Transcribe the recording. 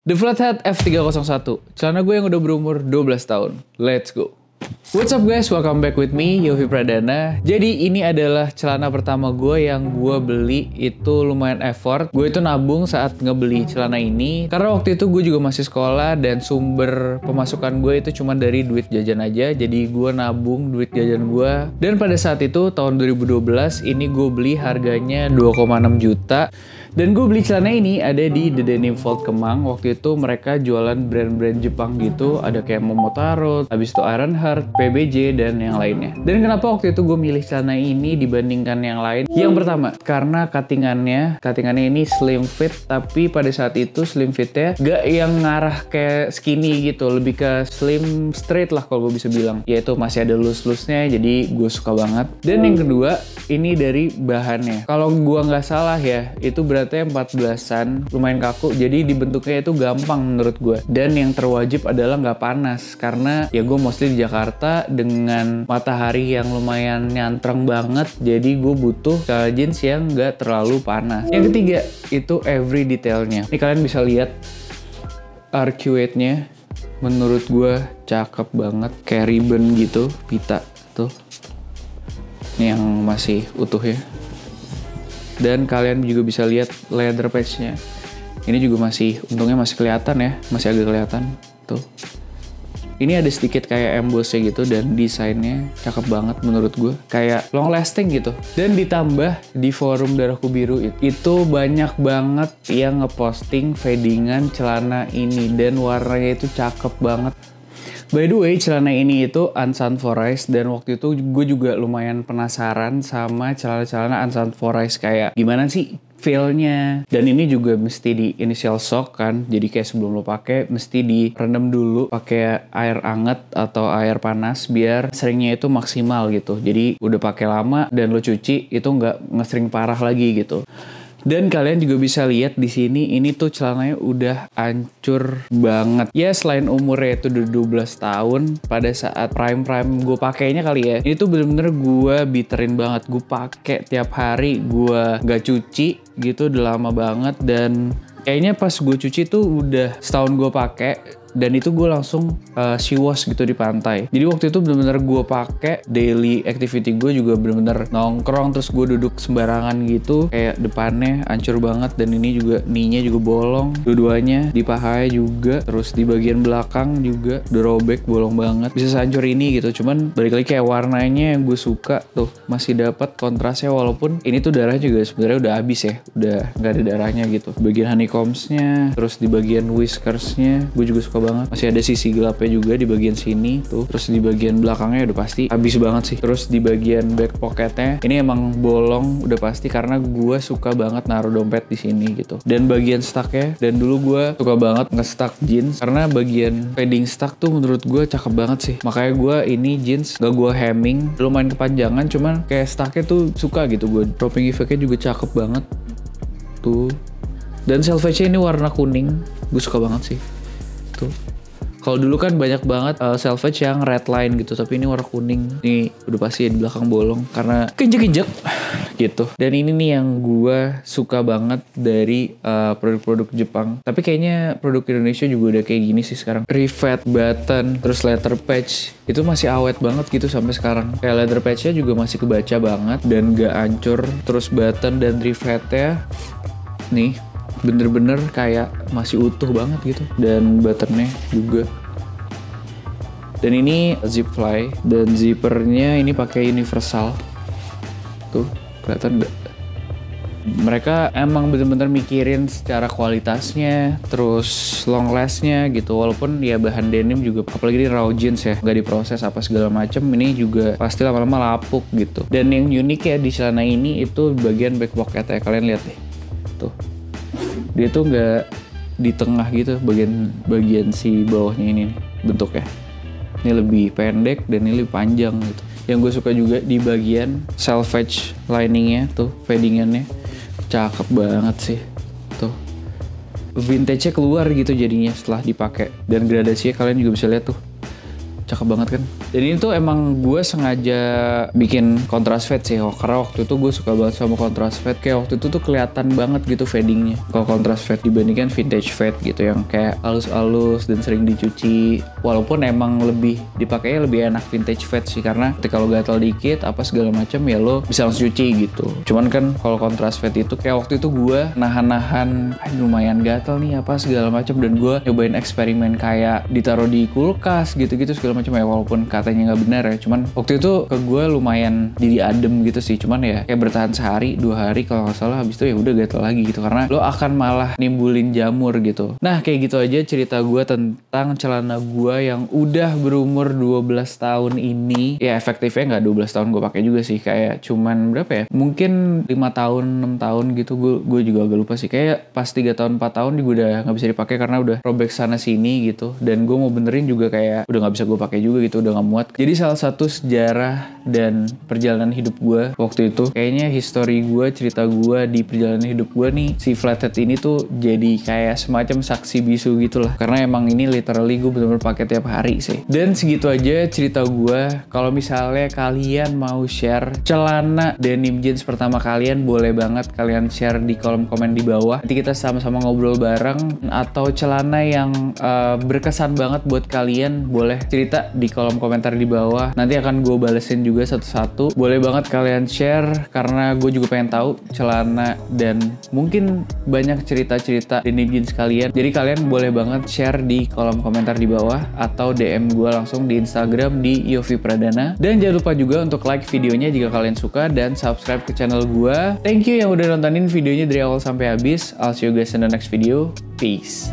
The Flathead F301, celana gue yang udah berumur 12 tahun. Let's go! What's up guys, welcome back with me, Yofi Pradana. Jadi ini adalah celana pertama gue yang gue beli itu lumayan effort. Gue itu nabung saat ngebeli celana ini karena waktu itu gue juga masih sekolah dan sumber pemasukan gue itu cuma dari duit jajan aja. Jadi gue nabung duit jajan gue. Dan pada saat itu tahun 2012 ini gue beli harganya 2,6 juta. Dan gue beli celana ini ada di The Denim Vault Kemang. Waktu itu mereka jualan brand-brand Jepang gitu. Ada kayak Momotaro, habis itu Ironheart, PBJ, dan yang lainnya. Dan kenapa waktu itu gue milih celana ini dibandingkan yang lain? Yang pertama, karena cuttingannya ini slim fit. Tapi pada saat itu slim fitnya gak yang ngarah kayak skinny gitu. Lebih ke slim straight lah kalau gue bisa bilang. Yaitu masih ada loose-loose-nya, jadi gue suka banget. Dan yang kedua, ini dari bahannya. Kalau gue nggak salah ya, itu berarti 14-an, lumayan kaku, jadi dibentuknya itu gampang menurut gue. Dan yang terwajib adalah nggak panas, karena ya gue mostly di Jakarta dengan matahari yang lumayan nyantreng banget, jadi gue butuh celana jeans yang nggak terlalu panas. Yang ketiga, itu every detailnya. Ini kalian bisa lihat arcuate-nya, menurut gue cakep banget, kayak ribbon gitu, pita tuh. Ini yang masih utuh ya. Dan kalian juga bisa lihat leather patch-nya. Ini juga untungnya masih kelihatan ya, masih agak kelihatan tuh. Ini ada sedikit kayak emboss-nya gitu dan desainnya cakep banget menurut gue. Kayak long lasting gitu. Dan ditambah di forum Darahku Biru itu banyak banget yang ngeposting fadingan celana ini dan warnanya itu cakep banget. By the way, celana ini itu Unsunforized dan waktu itu gue juga lumayan penasaran sama celana-celana Unsunforized kayak gimana sih feel-nya. Dan ini juga mesti di initial shock kan, jadi kayak sebelum lo pakai mesti direndam dulu pakai air anget atau air panas biar seringnya itu maksimal gitu. Jadi udah pakai lama dan lo cuci itu nggak ngesering parah lagi gitu. Dan kalian juga bisa lihat di sini ini tuh celananya udah hancur banget. Ya selain umurnya itu udah 12 tahun, pada saat prime gue pakainya kali ya. Ini tuh bener-bener gue biterin banget. Gue pakai tiap hari, gue nggak cuci gitu udah lama banget dan kayaknya pas gue cuci tuh udah setahun gue pakai. Dan itu gue langsung she wash gitu di pantai. Jadi waktu itu bener-bener gue pakai daily activity gue juga bener-bener nongkrong terus gue duduk sembarangan gitu. Kayak depannya hancur banget dan ini juga knee-nya juga bolong. Dua-duanya di pahanya juga. Terus di bagian belakang juga udah robek, bolong banget. Bisa sehancur ini gitu. Cuman balik lagi kayak warnanya yang gue suka tuh masih dapat kontrasnya walaupun ini tuh darahnya juga sebenarnya udah habis ya. Udah nggak ada darahnya gitu. Bagian honeycombs-nya, terus di bagian whiskers-nya gue juga suka banget. Masih ada sisi gelapnya juga di bagian sini tuh. Terus di bagian belakangnya udah pasti habis banget sih. Terus di bagian back pocketnya ini emang bolong udah pasti karena gue suka banget naruh dompet di sini gitu. Dan bagian stucknya, dan dulu gue suka banget nge-stuck jeans karena bagian padding stuck tuh menurut gue cakep banget sih. Makanya gue ini jeans gak gue hemming, lumayan kepanjangan cuman kayak stucknya tuh suka gitu gue. Dropping effect-nya juga cakep banget tuh. Dan selvage-nya ini warna kuning, gue suka banget sih. Kalau dulu kan banyak banget selvage yang red line gitu, tapi ini warna kuning. Ini udah pasti di belakang bolong karena keinjek-injek gitu. Dan ini nih yang gue suka banget dari produk-produk Jepang. Tapi kayaknya produk Indonesia juga udah kayak gini sih sekarang. Rivet, button, terus leather patch itu masih awet banget gitu sampai sekarang. Kayak leather patch-nya juga masih kebaca banget dan gak hancur. Terus button dan rivetnya nih bener-bener kayak masih utuh banget gitu. Dan buttonnya juga. Dan ini zip fly dan zippernya ini pakai universal. Tuh, kelihatan nggak? Mereka emang bener-bener mikirin secara kualitasnya, terus long lastnya gitu. Walaupun ya bahan denim juga, apalagi di raw jeans ya, nggak diproses apa segala macem. Ini juga pasti lama-lama lapuk gitu. Dan yang unik ya di celana ini itu bagian back pocketnya, kalian lihat deh. Tuh. Dia tuh nggak di tengah gitu bagian si bawahnya ini nih, bentuknya. Ini lebih pendek dan ini lebih panjang gitu. Yang gue suka juga di bagian selvage liningnya tuh, paddingannya cakep banget sih. Tuh. Vintage-nya keluar gitu jadinya setelah dipakai. Dan gradasinya kalian juga bisa lihat tuh. cakep banget kan. Dan ini tuh emang gue sengaja bikin contrast fade sih, karena waktu itu gue suka banget sama contrast fade. Kayak waktu itu tuh kelihatan banget gitu fadingnya kalau contrast fade dibandingkan vintage fade gitu yang kayak halus-halus dan sering dicuci. Walaupun emang lebih dipakainya lebih enak vintage fade sih, karena ketika lo gatal dikit apa segala macam ya lo bisa langsung cuci gitu. Cuman kan kalau contrast fade itu kayak waktu itu gue nahan-nahan lumayan gatal nih apa segala macam, dan gue nyobain eksperimen kayak ditaruh di kulkas gitu-gitu segala macam ya, walaupun katanya nggak benar ya. Cuman waktu itu ke gue lumayan jadi adem gitu sih. Cuman ya kayak bertahan sehari 2 hari kalau nggak salah, habis itu ya udah gatal lagi gitu, karena lo akan malah nimbulin jamur gitu. Nah kayak gitu aja cerita gue tentang celana gue yang udah berumur 12 tahun ini. Ya efektifnya nggak 12 tahun gue pakai juga sih, kayak cuman berapa ya, mungkin 5 tahun 6 tahun gitu. Gue juga agak lupa sih, kayak pas 3 tahun 4 tahun gue udah nggak bisa dipakai karena udah robek sana sini gitu. Dan gue mau benerin juga kayak udah nggak bisa gue pakai juga gitu, udah nggak muat. Jadi salah satu sejarah dan perjalanan hidup gue waktu itu, kayaknya history gue, cerita gue di perjalanan hidup gue nih, si flathead ini tuh jadi kayak semacam saksi bisu gitu lah, karena emang ini literally gue bener-bener pakai tiap hari sih. Dan segitu aja cerita gue. Kalau misalnya kalian mau share celana denim jeans pertama kalian, boleh banget kalian share di kolom komen di bawah. Nanti kita sama-sama ngobrol bareng. Atau celana yang berkesan banget buat kalian, boleh cerita di kolom komentar di bawah. Nanti akan gue balesin juga satu-satu. Boleh banget kalian share, karena gue juga pengen tahu celana dan mungkin banyak cerita-cerita denim jeans kalian. Jadi kalian boleh banget share di kolom komentar di bawah atau DM gue langsung di Instagram di Yofi Pradana. Dan jangan lupa juga untuk like videonya jika kalian suka, dan subscribe ke channel gue. Thank you yang udah nontonin videonya dari awal sampai habis. I'll see you guys in the next video. Peace.